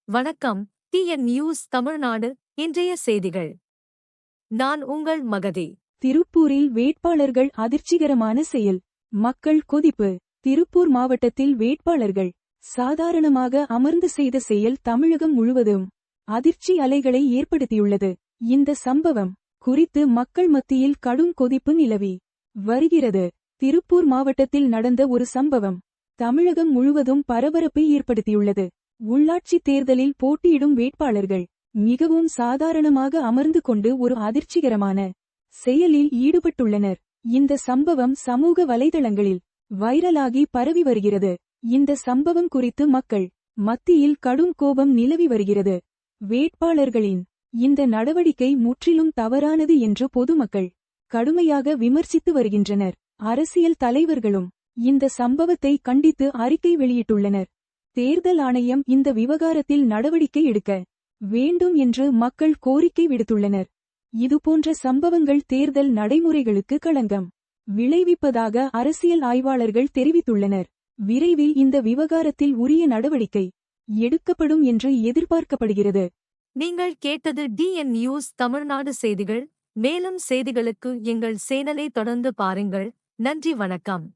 வணக்கம். TN news Tamil Nadu. இன்றைய செய்திகள். நான் உங்கள் மகதி. திருப்பூரில் வேட்பாளர்கள் அதிர்ச்சிகரமான செயல். மக்கள் கொதிப்பு. திருப்பூர் மாவட்டத்தில் வேட்பாளர்கள் சாதாரணமாக அமர்ந்து செய்த செயல் தமிழகம் முழுவதும் அதிர்ச்சி அலைகளை ஏற்படுத்தியுள்ளது. இந்த சம்பவம் குறித்து மக்கள் மத்தியில் கடும் கொதிப்பு நிலவி வருகிறது. திருப்பூர் மாவட்டத்தில் நடந்த ஒரு சம்பவம் தமிழகம் முழுவதும் பரபரப்பை ஏற்படுத்தியுள்ளது. உள்ளாட்சி தேர்தலில் போட்டியிடும் வேட்பாளர்கள் மிகவும் சாதாரணமாக அமர்ந்து கொண்டு ஒரு அதிர்ச்சிகரமான செயலில் ஈடுபட்டுள்ளனர். இந்த சம்பவம் சமூக வலைதளங்களில் வைரலாகி பரவி வருகிறது. இந்த சம்பவம் குறித்து மக்கள் மத்தியில் கடும் கோபம் நிலவி வருகிறது. வேட்பாளர்களின் இந்த நடவடிக்கை முற்றிலும் தவறானது என்று பொதுமக்கள் கடுமையாக விமர்சித்து வருகின்றனர். அரசியல் தலைவர்களும் இந்த சம்பவத்தை கண்டித்து அறிக்கை வெளியிட்டுள்ளனர். தேர்தல் ஆணையம் இந்த விவகாரத்தில் நடவடிக்கை எடுக்க வேண்டும் என்று மக்கள் கோரிக்கை விடுத்துள்ளனர். இதுபோன்ற சம்பவங்கள் தேர்தல் நடைமுறைகளுக்கு களங்கம் விளைவிப்பதாக அரசியல் ஆய்வாளர்கள் தெரிவித்துள்ளனர். விரைவில் இந்த விவகாரத்தில் உரிய நடவடிக்கை எடுக்கப்படும் என்று எதிர்பார்க்கப்படுகிறது. நீங்கள் கேட்டது டிஎன் நியூஸ் தமிழ்நாடு செய்திகள். மேலும் செய்திகளுக்கு எங்கள் சேனலை தொடர்ந்து பாருங்கள். நன்றி, வணக்கம்.